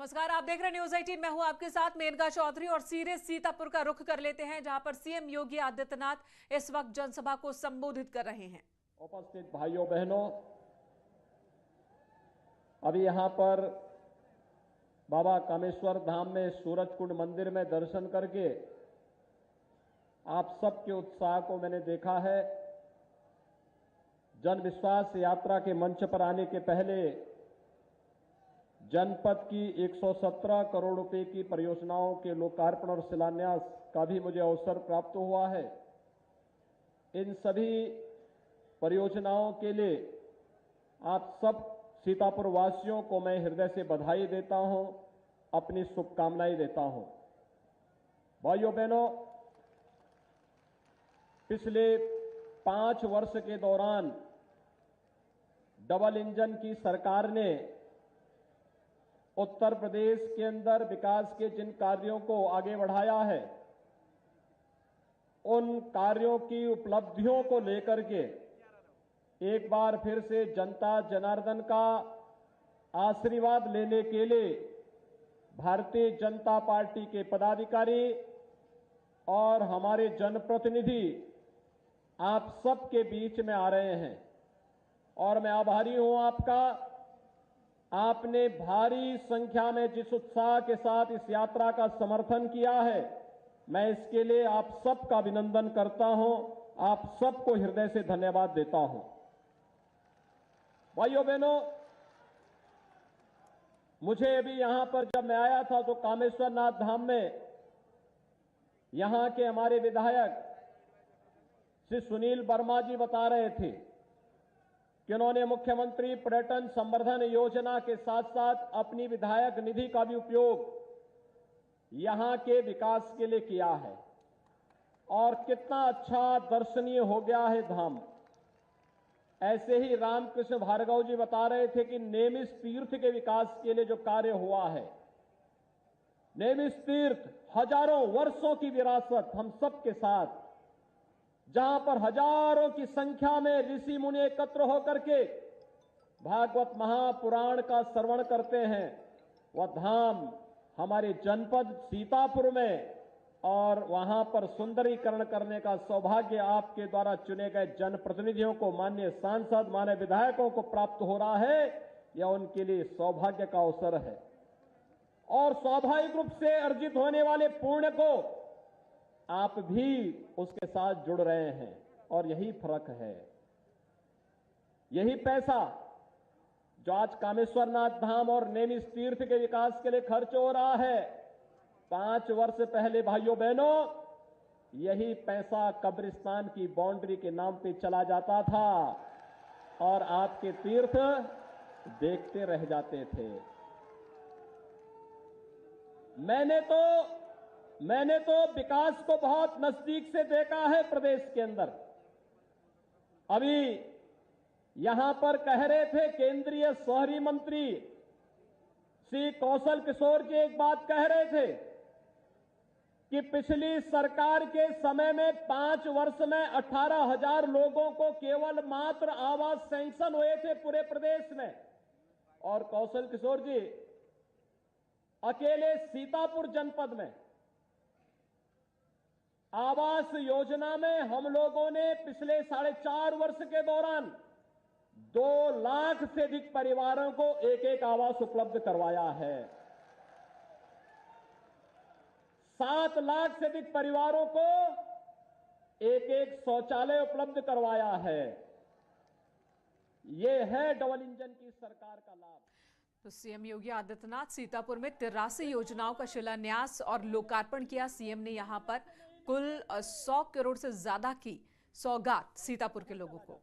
नमस्कार, आप देख रहे हैं न्यूज 18। मैं हूं आपके साथ मेनका चौधरी और सीधे सीतापुर का रुख कर लेते हैं, जहां पर सीएम योगी आदित्यनाथ इस वक्त जनसभा को संबोधित कर रहे हैं। उपस्थित भाइयों बहनों, अभी यहां पर बाबा कामेश्वर धाम में सूरजकुंड मंदिर में दर्शन करके आप सबके उत्साह को मैंने देखा है। जन विश्वास यात्रा के मंच पर आने के पहले जनपद की 117 करोड़ रुपए की परियोजनाओं के लोकार्पण और शिलान्यास का भी मुझे अवसर प्राप्त हुआ है। इन सभी परियोजनाओं के लिए आप सब सीतापुर वासियों को मैं हृदय से बधाई देता हूं, अपनी शुभकामनाएं देता हूं। भाइयों बहनों, पिछले 5 वर्ष के दौरान डबल इंजन की सरकार ने उत्तर प्रदेश के अंदर विकास के जिन कार्यों को आगे बढ़ाया है, उन कार्यों की उपलब्धियों को लेकर के एक बार फिर से जनता जनार्दन का आशीर्वाद लेने के लिए भारतीय जनता पार्टी के पदाधिकारी और हमारे जनप्रतिनिधि आप सबके बीच में आ रहे हैं और मैं आभारी हूं आपका। आपने भारी संख्या में जिस उत्साह के साथ इस यात्रा का समर्थन किया है, मैं इसके लिए आप सबका अभिनंदन करता हूं, आप सबको हृदय से धन्यवाद देता हूं। भाइयों बहनों, मुझे अभी यहां पर जब मैं आया था तो कामेश्वर नाथ धाम में यहां के हमारे विधायक श्री सुनील वर्मा जी बता रहे थे कि उन्होंने मुख्यमंत्री पर्यटन संवर्धन योजना के साथ साथ अपनी विधायक निधि का भी उपयोग यहां के विकास के लिए किया है और कितना अच्छा दर्शनीय हो गया है धाम। ऐसे ही रामकृष्ण भार्गव जी बता रहे थे कि नेमिष तीर्थ के विकास के लिए जो कार्य हुआ है, नेमिष तीर्थ हजारों वर्षों की विरासत हम सबके साथ, जहां पर हजारों की संख्या में ऋषि मुनि एकत्र होकर के भागवत महापुराण का श्रवण करते हैं, वह धाम हमारे जनपद सीतापुर में, और वहां पर सुंदरीकरण करने का सौभाग्य आपके द्वारा चुने गए जनप्रतिनिधियों को, माननीय सांसद, माननीय विधायकों को प्राप्त हो रहा है। यह उनके लिए सौभाग्य का अवसर है और स्वाभाविक रूप से अर्जित होने वाले पुण्य को आप भी उसके साथ जुड़ रहे हैं और यही फर्क है। यही पैसा जो आज कामेश्वरनाथ धाम और नेमिष तीर्थ के विकास के लिए खर्च हो रहा है, 5 वर्ष पहले भाइयों बहनों यही पैसा कब्रिस्तान की बाउंड्री के नाम पे चला जाता था और आपके तीर्थ देखते रह जाते थे। मैंने तो विकास को बहुत नजदीक से देखा है प्रदेश के अंदर। अभी यहां पर कह रहे थे केंद्रीय शहरी मंत्री श्री कौशल किशोर जी एक बात कह रहे थे कि पिछली सरकार के समय में 5 वर्ष में 18,000 लोगों को केवल मात्र आवास सैंक्शन हुए थे पूरे प्रदेश में, और कौशल किशोर जी अकेले सीतापुर जनपद में आवास योजना में हम लोगों ने पिछले 4.5 वर्ष के दौरान 2 लाख से अधिक परिवारों को एक आवास उपलब्ध करवाया है। 7 लाख से अधिक परिवारों को एक शौचालय उपलब्ध करवाया है। यह है डबल इंजन की सरकार का लाभ। तो सीएम योगी आदित्यनाथ सीतापुर में 83 योजनाओं का शिलान्यास और लोकार्पण किया। सीएम ने यहां पर कुल 100 करोड़ से ज्यादा की सौगात सीतापुर के लोगों को।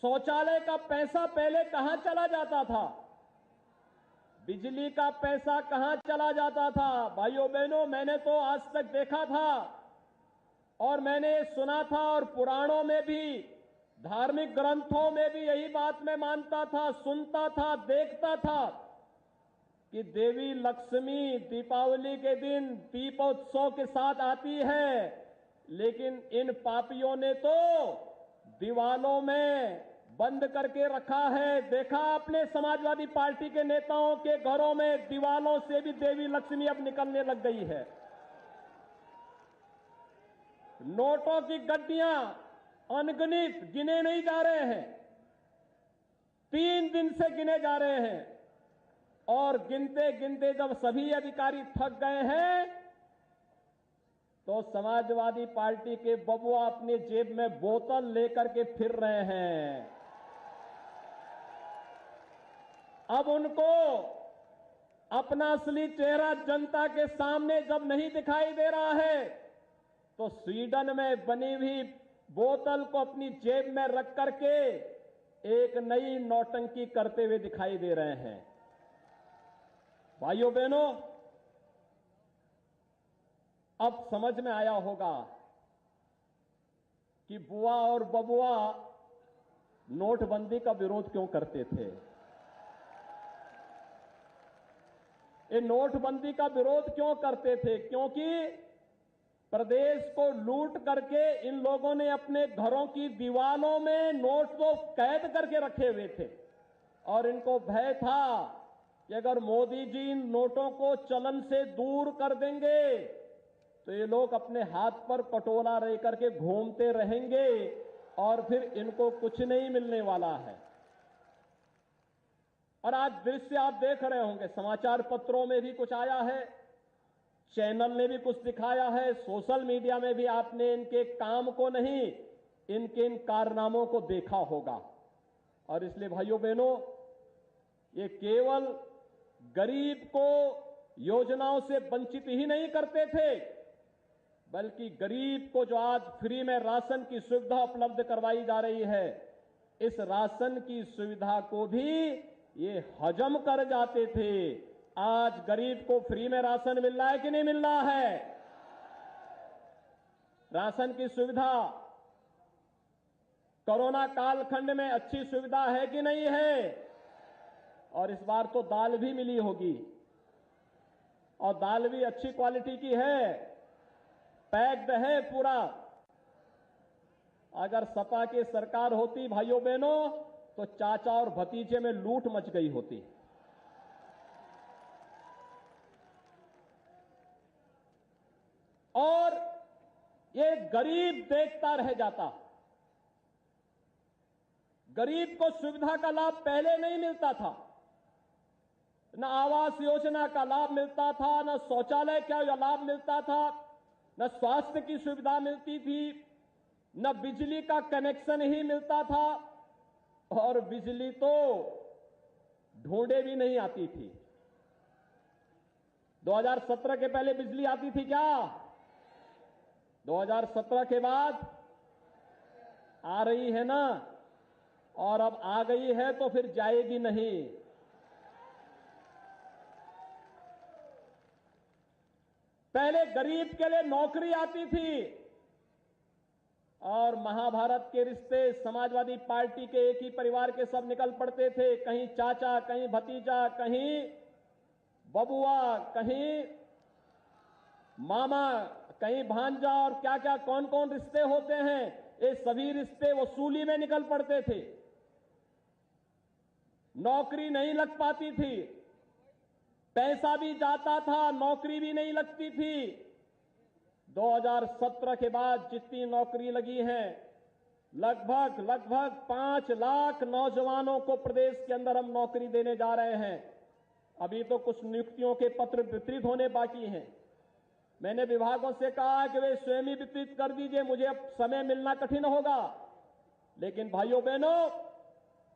शौचालय का पैसा पहले कहां चला जाता था, बिजली का पैसा कहां चला जाता था? भाइयों बहनों, मैंने तो आज तक देखा था और मैंने सुना था और पुराणों में भी, धार्मिक ग्रंथों में भी यही बात मैं मानता था, सुनता था, देखता था कि देवी लक्ष्मी दीपावली के दिन दीपोत्सव के साथ आती है, लेकिन इन पापियों ने तो दीवालों में बंद करके रखा है। देखा आपने समाजवादी पार्टी के नेताओं के घरों में दीवालों से भी देवी लक्ष्मी अब निकलने लग गई है। नोटों की गड्डियां अनगिनत गिने नहीं जा रहे हैं, 3 दिन से गिने जा रहे हैं और गिनते गिनते जब सभी अधिकारी थक गए हैं तो समाजवादी पार्टी के बबुआ अपने जेब में बोतल लेकर के फिर रहे हैं। अब उनको अपना असली चेहरा जनता के सामने जब नहीं दिखाई दे रहा है तो स्वीडन में बनी हुई बोतल को अपनी जेब में रख करके एक नई नौटंकी करते हुए दिखाई दे रहे हैं। भाइयों बहनों, अब समझ में आया होगा कि बुआ और बबुआ नोटबंदी का विरोध क्यों करते थे। ये नोटबंदी का विरोध क्यों करते थे? क्योंकि प्रदेश को लूट करके इन लोगों ने अपने घरों की दीवारों में नोट को कैद करके रखे हुए थे और इनको भय था कि अगर मोदी जी इन नोटों को चलन से दूर कर देंगे तो ये लोग अपने हाथ पर पटोला रह करके घूमते रहेंगे और फिर इनको कुछ नहीं मिलने वाला है। और आज दृश्य आप देख रहे होंगे, समाचार पत्रों में भी कुछ आया है, चैनल ने भी कुछ दिखाया है, सोशल मीडिया में भी आपने इनके काम को नहीं, इनके इन कारनामों को देखा होगा। और इसलिए भाइयों बहनों, ये केवल गरीब को योजनाओं से वंचित ही नहीं करते थे, बल्कि गरीब को जो आज फ्री में राशन की सुविधा उपलब्ध करवाई जा रही है, इस राशन की सुविधा को भी ये हजम कर जाते थे। आज गरीब को फ्री में राशन मिल रहा है कि नहीं मिल रहा है? राशन की सुविधा कोरोना कालखंड में अच्छी सुविधा है कि नहीं है? और इस बार तो दाल भी मिली होगी और दाल भी अच्छी क्वालिटी की है, पैक्ड है पूरा। अगर सपा की सरकार होती भाइयों बहनों तो चाचा और भतीजे में लूट मच गई होती। और ये गरीब देखता रह जाता। गरीब को सुविधा का लाभ पहले नहीं मिलता था, न आवास योजना का लाभ मिलता था, न शौचालय का लाभ मिलता था, न स्वास्थ्य की सुविधा मिलती थी, न बिजली का कनेक्शन ही मिलता था और बिजली तो ढूंढे भी नहीं आती थी। 2017 के पहले बिजली आती थी क्या? 2017 के बाद आ रही है ना, और अब आ गई है तो फिर जाएगी नहीं। पहले गरीब के लिए नौकरी आती थी और महाभारत के रिश्ते समाजवादी पार्टी के एक ही परिवार के सब निकल पड़ते थे, कहीं चाचा, कहीं भतीजा, कहीं बबुआ, कहीं मामा, कहीं भांजा और क्या क्या कौन कौन रिश्ते होते हैं, ये सभी रिश्ते वसूली में निकल पड़ते थे। नौकरी नहीं लग पाती थी, पैसा भी जाता था, नौकरी भी नहीं लगती थी। 2017 के बाद जितनी नौकरी लगी है, लगभग 5 लाख नौजवानों को प्रदेश के अंदर हम नौकरी देने जा रहे हैं। अभी तो कुछ नियुक्तियों के पत्र वितरित होने बाकी हैं। मैंने विभागों से कहा कि वे स्वयं ही वितरित कर दीजिए, मुझे अब समय मिलना कठिन होगा। लेकिन भाइयों बहनों,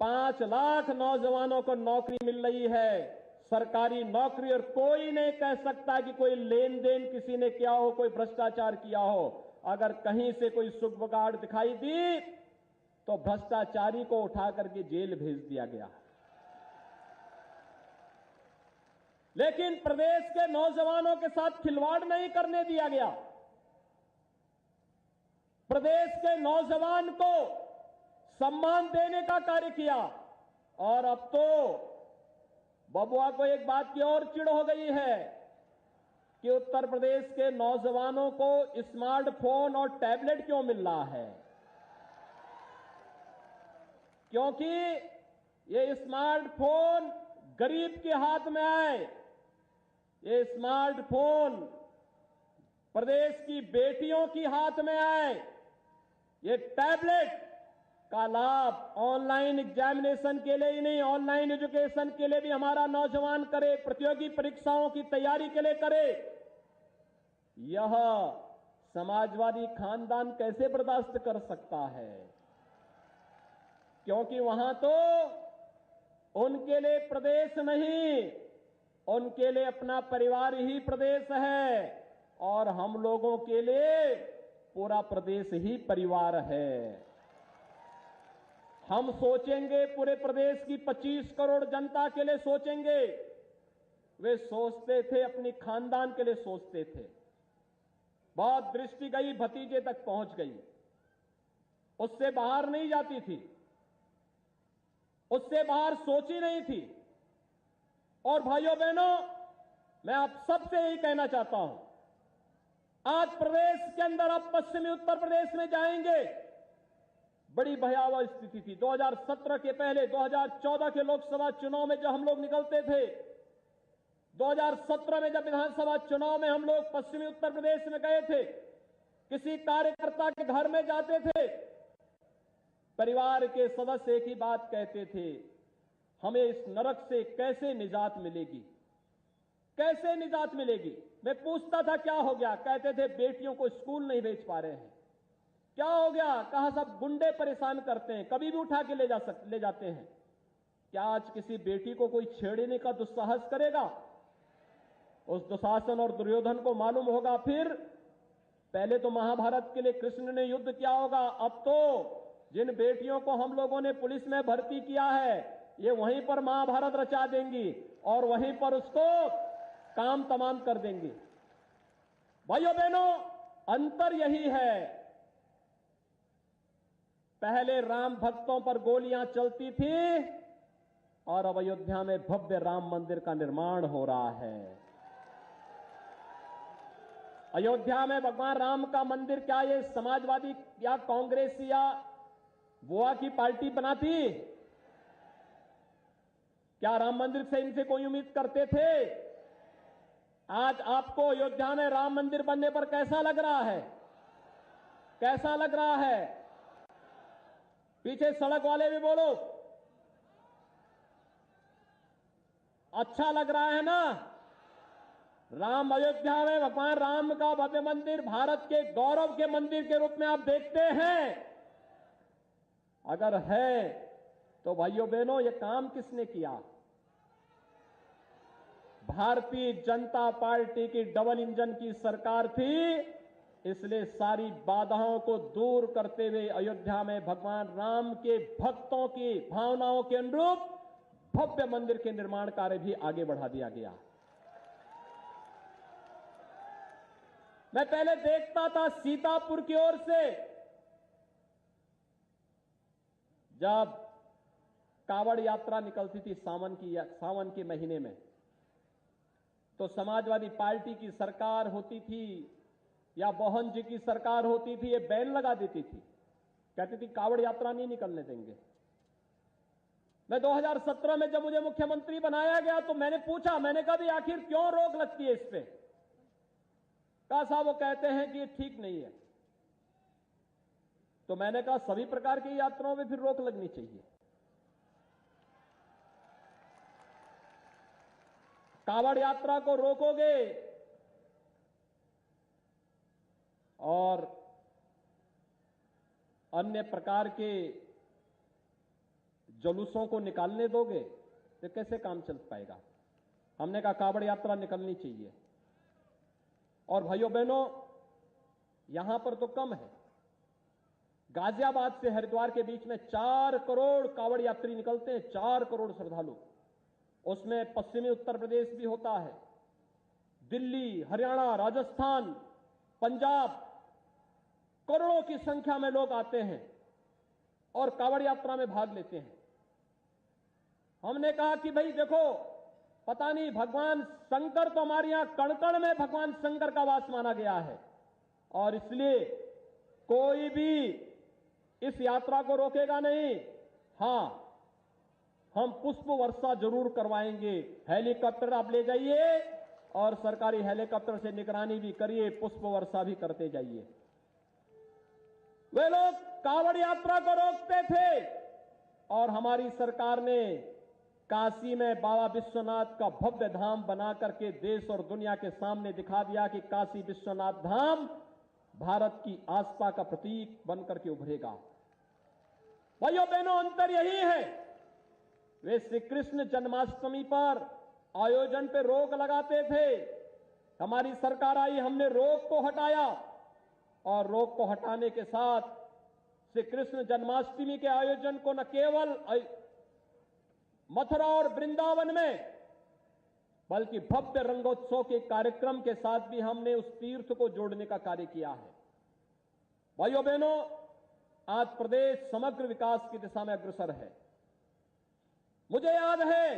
5 लाख नौजवानों को नौकरी मिल रही है, सरकारी नौकरी, और कोई नहीं कह सकता कि कोई लेन देन किसी ने किया हो, कोई भ्रष्टाचार किया हो। अगर कहीं से कोई सुगबुगाड़ दिखाई दी तो भ्रष्टाचारी को उठा करके जेल भेज दिया गया। लेकिन प्रदेश के नौजवानों के साथ खिलवाड़ नहीं करने दिया गया। प्रदेश के नौजवान को सम्मान देने का कार्य किया। और अब तो बबुआ को एक बात की और चिढ़ हो गई है कि उत्तर प्रदेश के नौजवानों को स्मार्टफोन और टैबलेट क्यों मिल रहा है, क्योंकि ये स्मार्टफोन गरीब के हाथ में आए, ये स्मार्टफोन प्रदेश की बेटियों की हाथ में आए, ये टैबलेट का लाभ ऑनलाइन एग्जामिनेशन के लिए ही नहीं, ऑनलाइन एजुकेशन के लिए भी हमारा नौजवान करे, प्रतियोगी परीक्षाओं की तैयारी के लिए करे। यह समाजवादी खानदान कैसे बर्दाश्त कर सकता है? क्योंकि वहां तो उनके लिए प्रदेश नहीं, उनके लिए अपना परिवार ही प्रदेश है, और हम लोगों के लिए पूरा प्रदेश ही परिवार है। हम सोचेंगे पूरे प्रदेश की 25 करोड़ जनता के लिए सोचेंगे। वे सोचते थे अपनी खानदान के लिए सोचते थे। बहुत दृष्टि गई, भतीजे तक पहुंच गई, उससे बाहर नहीं जाती थी, उससे बाहर सोची नहीं थी। और भाइयों बहनों, मैं आप सबसे यही कहना चाहता हूं, आज प्रदेश के अंदर आप पश्चिमी उत्तर प्रदेश में जाएंगे, बड़ी भयावह स्थिति थी। 2017 के पहले 2014 के लोकसभा चुनाव में जब हम लोग निकलते थे, 2017 में जब विधानसभा चुनाव में हम लोग पश्चिमी उत्तर प्रदेश में गए थे, किसी कार्यकर्ता के घर में जाते थे, परिवार के सदस्य एक ही बात कहते थे, हमें इस नरक से कैसे निजात मिलेगी, कैसे निजात मिलेगी। मैं पूछता था क्या हो गया, कहते थे बेटियों को स्कूल नहीं भेज पा रहे हैं। क्या हो गया, कहा सब गुंडे परेशान करते हैं, कभी भी उठा के ले जाते हैं। क्या आज किसी बेटी को कोई छेड़ने का दुस्साहस करेगा? उस दुशासन और दुर्योधन को मालूम होगा, फिर पहले तो महाभारत के लिए कृष्ण ने युद्ध किया होगा, अब तो जिन बेटियों को हम लोगों ने पुलिस में भर्ती किया है, ये वहीं पर महाभारत रचा देंगी और वहीं पर उसको काम तमाम कर देंगे। भाइयों बहनों, अंतर यही है, पहले राम भक्तों पर गोलियां चलती थी और अब अयोध्या में भव्य राम मंदिर का निर्माण हो रहा है। अयोध्या में भगवान राम का मंदिर क्या ये समाजवादी या कांग्रेस या बुआ की पार्टी बनाती? क्या राम मंदिर से इनसे कोई उम्मीद करते थे? आज आपको अयोध्या में राम मंदिर बनने पर कैसा लग रहा है? कैसा लग रहा है? पीछे सड़क वाले भी बोलो, अच्छा लग रहा है ना? राम अयोध्या में भगवान राम का भव्य मंदिर भारत के गौरव के मंदिर के रूप में आप देखते हैं? अगर है तो भाइयों बहनों, ये काम किसने किया? भारतीय जनता पार्टी की डबल इंजन की सरकार थी, इसलिए सारी बाधाओं को दूर करते हुए अयोध्या में भगवान राम के भक्तों की भावनाओं के अनुरूप भव्य मंदिर के निर्माण कार्य भी आगे बढ़ा दिया गया। मैं पहले देखता था सीतापुर की ओर से, जब कावड़ यात्रा निकलती थी सावन के महीने में, तो समाजवादी पार्टी की सरकार होती थी या मोहन जी की सरकार होती थी, ये बैन लगा देती थी, कहती थी कावड़ यात्रा नहीं निकलने देंगे। मैं 2017 में जब मुझे मुख्यमंत्री बनाया गया तो मैंने पूछा, मैंने कहा भी आखिर क्यों रोक लगती है इस पे? कहा साहब वो कहते हैं कि ये ठीक नहीं है। तो मैंने कहा सभी प्रकार की यात्राओं में फिर रोक लगनी चाहिए। कावड़ यात्रा को रोकोगे और अन्य प्रकार के जुलूसों को निकालने दोगे तो कैसे काम चल पाएगा? हमने कहा कावड़ यात्रा निकलनी चाहिए। और भाइयों बहनों, यहां पर तो कम है, गाजियाबाद से हरिद्वार के बीच में 4 करोड़ कावड़ यात्री निकलते हैं, 4 करोड़ श्रद्धालु। उसमें पश्चिमी उत्तर प्रदेश भी होता है, दिल्ली, हरियाणा, राजस्थान, पंजाब, करोड़ों की संख्या में लोग आते हैं और कावड़ यात्रा में भाग लेते हैं। हमने कहा कि भाई देखो, पता नहीं भगवान शंकर तो हमारे यहां कण-कण में भगवान शंकर का वास माना गया है, और इसलिए कोई भी इस यात्रा को रोकेगा नहीं। हां, हम पुष्प वर्षा जरूर करवाएंगे। हेलीकॉप्टर आप ले जाइए और सरकारी हेलीकॉप्टर से निगरानी भी करिए, पुष्प वर्षा भी करते जाइए। वे लोग कांवड़ यात्रा को रोकते थे और हमारी सरकार ने काशी में बाबा विश्वनाथ का भव्य धाम बना करके देश और दुनिया के सामने दिखा दिया कि काशी विश्वनाथ धाम भारत की आस्था का प्रतीक बनकर के उभरेगा। भाइयों बहनों, अंतर यही है, वे श्री कृष्ण जन्माष्टमी पर आयोजन पे रोक लगाते थे। हमारी सरकार आई, हमने रोक को हटाया और रोक को हटाने के साथ श्री कृष्ण जन्माष्टमी के आयोजन को न केवल मथुरा और वृंदावन में बल्कि भव्य रंगोत्सव के कार्यक्रम के साथ भी हमने उस तीर्थ को जोड़ने का कार्य किया है। भाइयों बहनों, आज प्रदेश समग्र विकास की दिशा में अग्रसर है। मुझे याद है,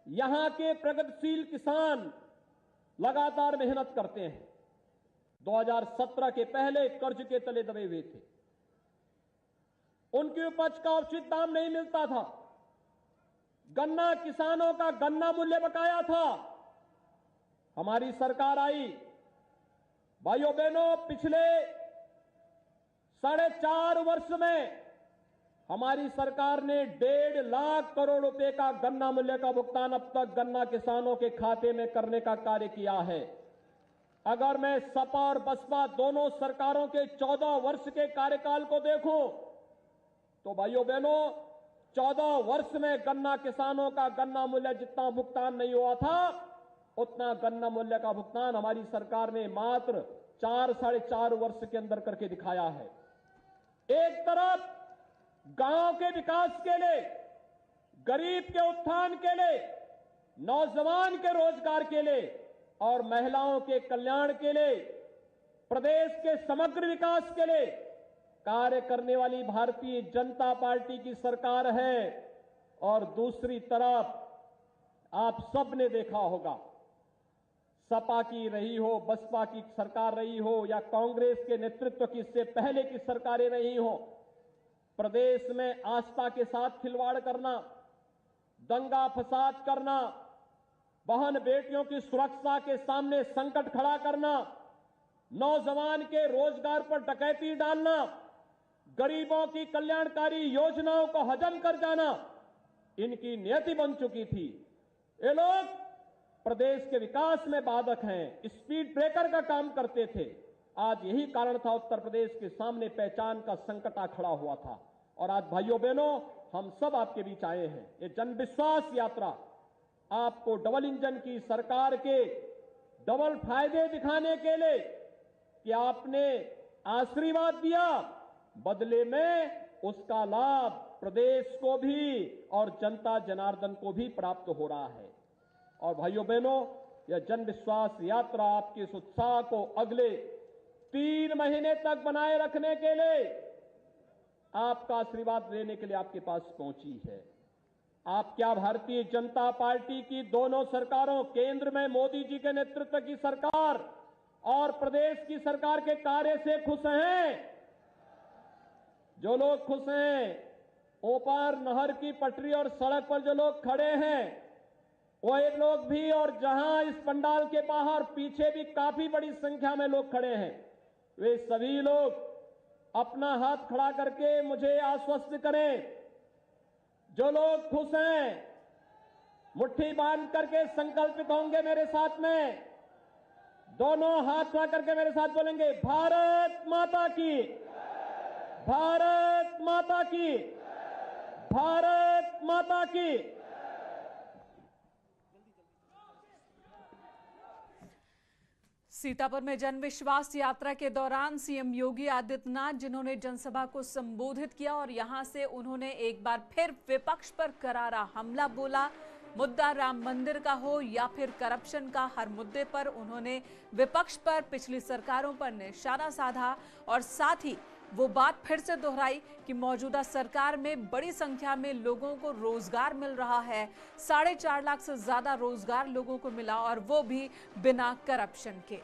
यहां के प्रगतिशील किसान लगातार मेहनत करते हैं। 2017 के पहले कर्ज के तले दबे हुए थे, उनकी उपज का उचित दाम नहीं मिलता था, गन्ना किसानों का गन्ना मूल्य बकाया था। हमारी सरकार आई, भाइयों बहनों, पिछले 4.5 वर्ष में हमारी सरकार ने 1.5 लाख करोड़ रुपए का गन्ना मूल्य का भुगतान अब तक गन्ना किसानों के खाते में करने का कार्य किया है। अगर मैं सपा और बसपा दोनों सरकारों के 14 वर्ष के कार्यकाल को देखूं तो भाइयों बहनों, 14 वर्ष में गन्ना किसानों का गन्ना मूल्य जितना भुगतान नहीं हुआ था, उतना गन्ना मूल्य का भुगतान हमारी सरकार ने मात्र 4-4.5 वर्ष के अंदर करके दिखाया है। एक तरफ गांव के विकास के लिए, गरीब के उत्थान के लिए, नौजवान के रोजगार के लिए और महिलाओं के कल्याण के लिए, प्रदेश के समग्र विकास के लिए कार्य करने वाली भारतीय जनता पार्टी की सरकार है। और दूसरी तरफ आप सबने देखा होगा, सपा की रही हो, बसपा की सरकार रही हो या कांग्रेस के नेतृत्व की इससे पहले की सरकारें रही हो, प्रदेश में आस्था के साथ खिलवाड़ करना, दंगा फसाद करना, बहन बेटियों की सुरक्षा के सामने संकट खड़ा करना, नौजवान के रोजगार पर डकैती डालना, गरीबों की कल्याणकारी योजनाओं को हजम कर जाना, इनकी नियति बन चुकी थी। ये लोग प्रदेश के विकास में बाधक हैं, स्पीड ब्रेकर का काम करते थे। आज यही कारण था उत्तर प्रदेश के सामने पहचान का संकट आ खड़ा हुआ था। और आज भाइयों बहनों, हम सब आपके बीच आए हैं। ये जन विश्वास यात्रा आपको डबल इंजन की सरकार के डबल फायदे दिखाने के लिए कि आपने आशीर्वाद दिया, बदले में उसका लाभ प्रदेश को भी और जनता जनार्दन को भी प्राप्त हो रहा है। और भाइयों बहनों, यह जन विश्वास यात्रा आपके इस उत्साह को अगले 3 महीने तक बनाए रखने के लिए, आपका आशीर्वाद लेने के लिए आपके पास पहुंची है। आप क्या भारतीय जनता पार्टी की दोनों सरकारों, केंद्र में मोदी जी के नेतृत्व की सरकार और प्रदेश की सरकार के कार्य से खुश हैं? जो लोग खुश हैं, ओपार नहर की पटरी और सड़क पर जो लोग खड़े हैं, वही लोग भी, और जहां इस पंडाल के बाहर पीछे भी काफी बड़ी संख्या में लोग खड़े हैं, वे सभी लोग अपना हाथ खड़ा करके मुझे आश्वस्त करें। जो लोग खुश हैं, मुट्ठी बांध करके संकल्पित होंगे मेरे साथ में, दोनों हाथ खड़ा करके मेरे साथ बोलेंगे, भारत माता की, भारत माता की, भारत माता की। सीतापुर में जन विश्वास यात्रा के दौरान सीएम योगी आदित्यनाथ, जिन्होंने जनसभा को संबोधित किया और यहां से उन्होंने एक बार फिर विपक्ष पर करारा हमला बोला। मुद्दा राम मंदिर का हो या फिर करप्शन का, हर मुद्दे पर उन्होंने विपक्ष पर, पिछली सरकारों पर निशाना साधा और साथ ही वो बात फिर से दोहराई कि मौजूदा सरकार में बड़ी संख्या में लोगों को रोजगार मिल रहा है। 4.5 लाख से ज्यादा रोजगार लोगों को मिला और वो भी बिना करप्शन के।